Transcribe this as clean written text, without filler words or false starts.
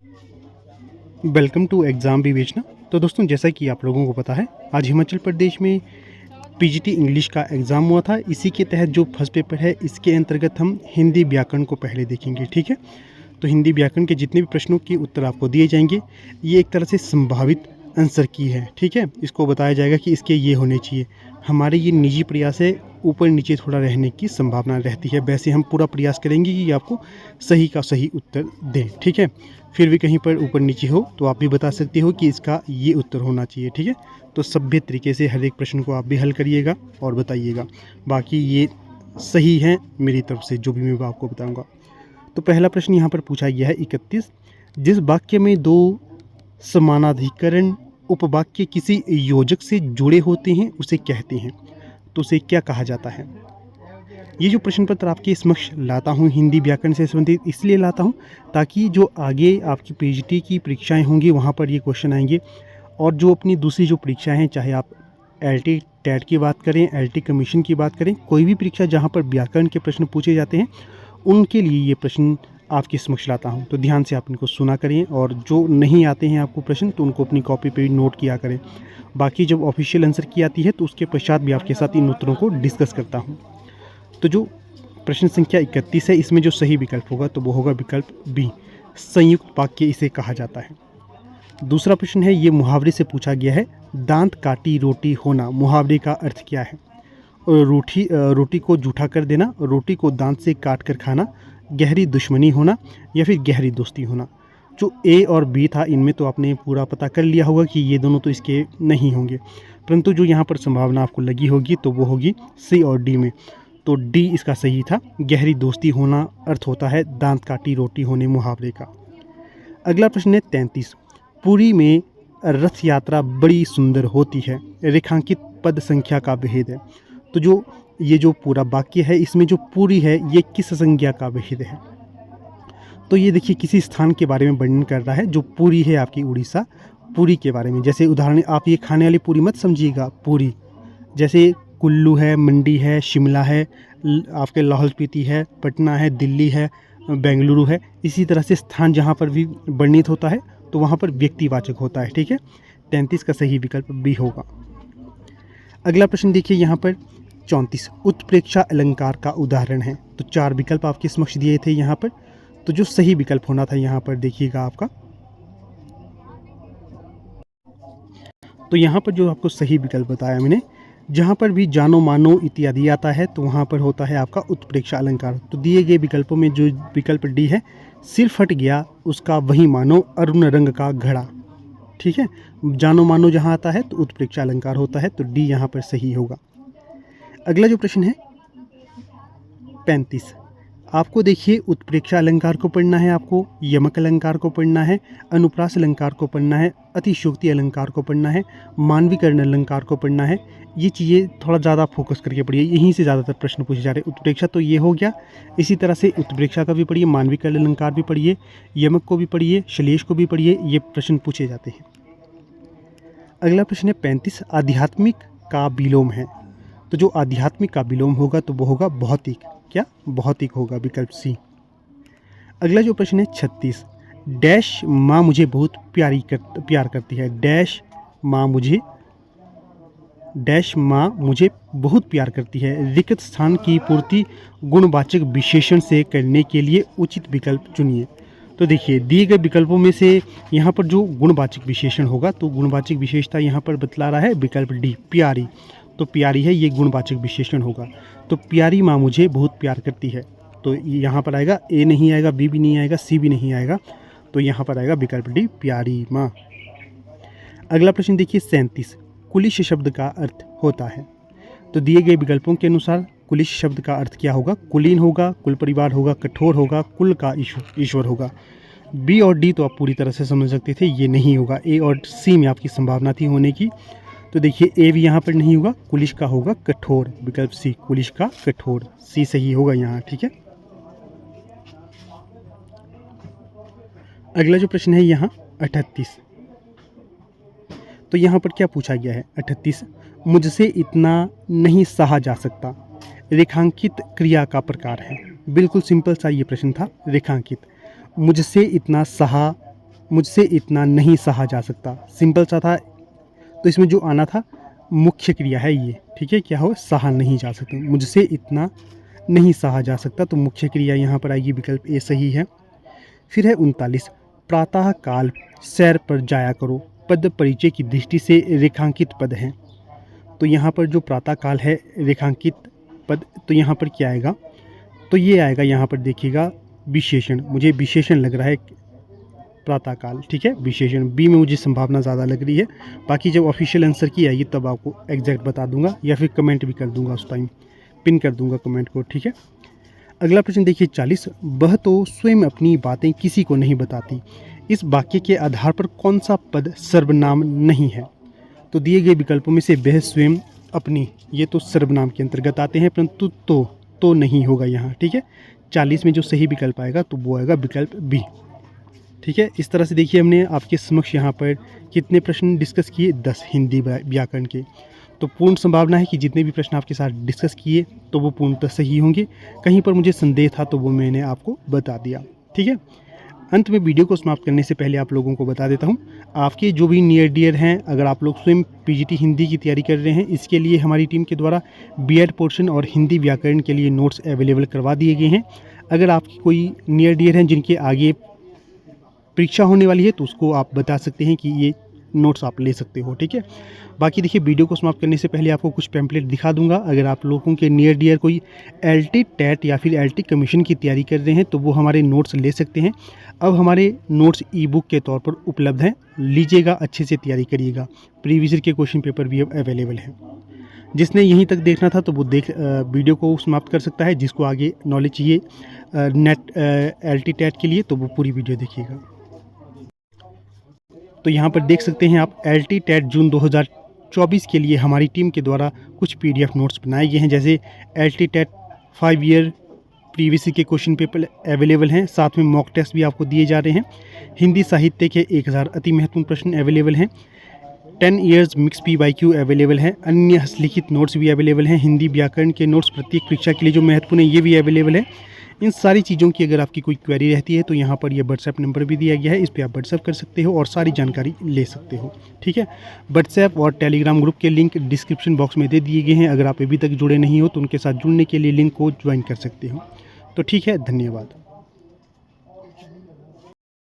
Welcome to exam विवेचना। तो दोस्तों, जैसा कि आप लोगों को पता है, आज हिमाचल प्रदेश में पीजीटी इंग्लिश का एग्ज़ाम हुआ था। इसी के तहत जो फर्स्ट पेपर है, इसके अंतर्गत हम हिंदी व्याकरण को पहले देखेंगे। ठीक है, तो हिंदी व्याकरण के जितने भी प्रश्नों के उत्तर आपको दिए जाएंगे, ये एक तरह से संभावित आंसर की है। ठीक है, इसको बताया जाएगा कि इसके ये होने चाहिए। हमारे ये निजी प्रयास है, ऊपर नीचे थोड़ा रहने की संभावना रहती है। वैसे हम पूरा प्रयास करेंगे कि आपको सही का सही उत्तर दें। ठीक है, फिर भी कहीं पर ऊपर नीचे हो तो आप भी बता सकते हो कि इसका ये उत्तर होना चाहिए। ठीक है, तो सभ्य तरीके से हर एक प्रश्न को आप भी हल करिएगा और बताइएगा। बाकी ये सही है मेरी तरफ से, जो भी मैं आपको बताऊंगा। तो पहला प्रश्न यहाँ पर पूछा गया है 31। जिस वाक्य में दो समानाधिकरण उपवाक्य किसी योजक से जुड़े होते हैं उसे कहते हैं, तो उसे क्या कहा जाता है। ये जो प्रश्न पत्र आपके समक्ष लाता हूँ हिंदी व्याकरण से संबंधित इसलिए लाता हूँ ताकि जो आगे आपकी पीजीटी की परीक्षाएं होंगी वहाँ पर ये क्वेश्चन आएंगे। और जो अपनी दूसरी जो परीक्षाएं हैं, चाहे आप एलटी टेट की बात करें, एलटी कमीशन की बात करें, कोई भी परीक्षा जहाँ पर व्याकरण के प्रश्न पूछे जाते हैं, उनके लिए ये प्रश्न आपके समक्ष लाता हूँ। तो ध्यान से आप इनको सुना करें, और जो नहीं आते हैं आपको प्रश्न तो उनको अपनी कॉपी पे नोट किया करें। बाकी जब ऑफिशियल आंसर की आती है तो उसके पश्चात भी आपके साथ इन उत्तरों को डिस्कस करता हूँ। तो जो प्रश्न संख्या 31 है, इसमें जो सही विकल्प होगा तो वो होगा विकल्प बी, संयुक्त वाक्य इसे कहा जाता है। दूसरा प्रश्न है, ये मुहावरे से पूछा गया है। दांत काटी रोटी होना, मुहावरे का अर्थ क्या है। रोटी को जूठा कर देना, रोटी को दांत से काट कर खाना, गहरी दुश्मनी होना, या फिर गहरी दोस्ती होना। जो ए और बी था, इनमें तो आपने पूरा पता कर लिया होगा कि ये दोनों तो इसके नहीं होंगे, परंतु जो यहाँ पर संभावना आपको लगी होगी तो वो होगी सी और डी में। तो डी इसका सही था। गहरी दोस्ती होना अर्थ होता है दांत काटी रोटी होने, मुहावरे का। अगला प्रश्न है 33। पुरी में रथ यात्रा बड़ी सुंदर होती है, रेखांकित पद संख्या का भेद है। तो जो ये जो पूरा वाक्य है, इसमें जो पूरी है ये किस संज्ञा का भेद है। तो ये देखिए किसी स्थान के बारे में वर्णन कर रहा है। जो पूरी है आपकी उड़ीसा, पूरी के बारे में। जैसे उदाहरण, आप ये खाने वाली पूरी मत समझिएगा, पूरी जैसे कुल्लू है, मंडी है, शिमला है, आपके लाहौल स्पीति है, पटना है, दिल्ली है, बेंगलुरु है। इसी तरह से स्थान जहाँ पर भी वर्णित होता है तो वहाँ पर व्यक्तिवाचक होता है। ठीक है, 33 का सही विकल्प बी होगा। अगला प्रश्न देखिए यहाँ पर 34। उत्प्रेक्षा अलंकार का उदाहरण है। तो 4 विकल्प आपके समक्ष दिए थे यहाँ पर, तो जो सही विकल्प होना था यहाँ पर देखिएगा आपका। तो यहाँ पर जो आपको सही विकल्प बताया मैंने, जहाँ पर भी जानो मानो इत्यादि आता है तो वहाँ पर होता है आपका उत्प्रेक्षा अलंकार। तो दिए गए विकल्पों में जो विकल्प डी है, सिर फट गया उसका वही मानो अरुण रंग का घड़ा। ठीक है, जानो मानो जहाँ आता है तो उत्प्रेक्षा अलंकार होता है, तो डी यहाँ पर सही होगा। अगला जो प्रश्न है 35। आपको देखिए उत्प्रेक्षा अलंकार को पढ़ना है, आपको यमक अलंकार को पढ़ना है, अनुप्रास अलंकार को पढ़ना है, अतिशयोक्ति अलंकार को पढ़ना है, मानवीकरण अलंकार को पढ़ना है। ये चीज़ें थोड़ा ज़्यादा फोकस करके पढ़िए, यहीं से ज़्यादातर प्रश्न पूछे जा रहे हैं। उत्प्रेक्षा तो ये हो गया, इसी तरह से उत्प्रेक्षा का भी पढ़िए, मानवीकरण अलंकार भी पढ़िए, यमक को भी पढ़िए, श्लेष को भी पढ़िए, ये प्रश्न पूछे जाते हैं। अगला प्रश्न है 35। आध्यात्मिक का विलोम है। तो जो आध्यात्मिक का विलोम होगा तो वो होगा भौतिक। क्या भौतिक होगा, विकल्प सी। अगला जो प्रश्न है 36। डैश माँ मुझे बहुत प्यार करती है, डैश माँ मुझे बहुत प्यार करती है। रिक्त स्थान की पूर्ति गुणवाचक विशेषण से करने के लिए उचित विकल्प चुनिए। तो देखिए दिए गए विकल्पों में से यहाँ पर जो गुणवाचक विशेषण होगा, तो गुणवाचक विशेषता यहाँ पर बतला रहा है विकल्प डी, प्यारी। तो प्यारी है, ये गुणवाचक विशेषण होगा। तो प्यारी माँ मुझे बहुत प्यार करती है, तो यहाँ पर आएगा, ए नहीं आएगा, बी भी नहीं आएगा, सी भी नहीं आएगा, तो यहाँ पर आएगा विकल्प डी, प्यारी माँ। अगला प्रश्न देखिए 37। कुलिश शब्द का अर्थ होता है। तो दिए गए विकल्पों के अनुसार कुलिश शब्द का अर्थ क्या होगा, कुलीन होगा, कुल परिवार होगा, कठोर होगा, कुल का ईश्वर होगा। बी और डी तो आप पूरी तरह से समझ सकते थे, ये नहीं होगा। ए और सी में आपकी संभावना थी होने की, तो देखिए ए भी यहाँ पर नहीं होगा, कुलिश का होगा कठोर, विकल्प सी, कुलिश का कठोर, सी सही होगा यहाँ। ठीक है, अगला जो प्रश्न है यहाँ 38। तो यहाँ पर क्या पूछा गया है 38। मुझसे इतना नहीं सहा जा सकता, रेखांकित क्रिया का प्रकार है। बिल्कुल सिंपल सा ये प्रश्न था, रेखांकित। मुझसे इतना सहा मुझसे इतना नहीं सहा जा सकता। सिंपल सा था, तो इसमें जो आना था मुख्य क्रिया है ये, ठीक है। क्या हो, सहा नहीं जा सकता, मुझसे इतना नहीं सहा जा सकता, तो मुख्य क्रिया यहाँ पर आएगी, विकल्प ए सही है। फिर है 39, प्रातः काल सैर पर जाया करो, पद परिचय की दृष्टि से रेखांकित पद हैं। तो यहाँ पर जो प्रातः काल है रेखांकित पद, तो यहाँ पर क्या आएगा, तो ये आएगा यहाँ पर देखिएगा विशेषण। मुझे विशेषण लग रहा है प्रातःकाल, ठीक है। विशेषण बी में मुझे संभावना ज़्यादा लग रही है। बाकी जब ऑफिशियल आंसर की आएगी तब आपको एग्जैक्ट बता दूंगा, या फिर कमेंट भी कर दूंगा, उस टाइम पिन कर दूंगा कमेंट को, ठीक है। अगला प्रश्न देखिए 40, वह तो स्वयं अपनी बातें किसी को नहीं बताती, इस वाक्य के आधार पर कौन सा पद सर्वनाम नहीं है। तो दिए गए विकल्पों में से वह स्वयं अपनी, ये तो सर्वनाम के अंतर्गत आते हैं, परंतु तो नहीं होगा यहाँ, ठीक है। 40 में जो सही विकल्प आएगा तो वो आएगा विकल्प बी, ठीक है। इस तरह से देखिए हमने आपके समक्ष यहाँ पर कितने प्रश्न डिस्कस किए, 10 हिंदी व्याकरण के। तो पूर्ण संभावना है कि जितने भी प्रश्न आपके साथ डिस्कस किए तो वो पूर्णतः सही होंगे। कहीं पर मुझे संदेह था तो वो मैंने आपको बता दिया, ठीक है। अंत में वीडियो को समाप्त करने से पहले आप लोगों को बता देता हूँ, आपके जो भी नियर डियर हैं, अगर आप लोग स्वयं पीजीटी हिंदी की तैयारी कर रहे हैं, इसके लिए हमारी टीम के द्वारा बीएड पोर्शन और हिंदी व्याकरण के लिए नोट्स अवेलेबल करवा दिए गए हैं। अगर आपकी कोई नियर डियर हैं जिनके आगे परीक्षा होने वाली है तो उसको आप बता सकते हैं कि ये नोट्स आप ले सकते हो, ठीक है। बाकी देखिए वीडियो को समाप्त करने से पहले आपको कुछ पैम्पलेट दिखा दूंगा। अगर आप लोगों के नियर डियर कोई एलटी टेट या फिर एलटी कमीशन की तैयारी कर रहे हैं तो वो हमारे नोट्स ले सकते हैं। अब हमारे नोट्स ई बुक के तौर पर उपलब्ध हैं, लीजिएगा, अच्छे से तैयारी करिएगा। प्रीवियस ईयर के क्वेश्चन पेपर भी अब अवेलेबल है। जिसने यहीं तक देखना था तो वो वीडियो को समाप्त कर सकता है। जिसको आगे नॉलेज चाहिए नेट एलटी टेट के लिए तो वो पूरी वीडियो देखिएगा। तो यहाँ पर देख सकते हैं आप एलटी टेट जून 2024 के लिए हमारी टीम के द्वारा कुछ पीडीएफ नोट्स बनाए गए हैं। जैसे एलटी टेट 5 ईयर प्रीवियस के क्वेश्चन पेपर अवेलेबल हैं, साथ में मॉक टेस्ट भी आपको दिए जा रहे हैं। हिंदी साहित्य के 1000 अति महत्वपूर्ण प्रश्न अवेलेबल हैं। 10 ईयर्स मिक्स PYQ अवेलेबल है। अन्य हस्तलिखित नोट्स भी अवेलेबल हैं। हिंदी व्याकरण के नोट्स प्रत्येक परीक्षा के लिए जो महत्वपूर्ण है ये भी अवेलेबल है। इन सारी चीज़ों की अगर आपकी कोई क्वेरी रहती है तो यहाँ पर ये व्हाट्सएप नंबर भी दिया गया है, इस पर आप व्हाट्सएप कर सकते हो और सारी जानकारी ले सकते हो, ठीक है। व्हाट्सएप और टेलीग्राम ग्रुप के लिंक डिस्क्रिप्शन बॉक्स में दे दिए गए हैं। अगर आप अभी तक जुड़े नहीं हो तो उनके साथ जुड़ने के लिए लिंक को ज्वाइन कर सकते हो। तो ठीक है, धन्यवाद।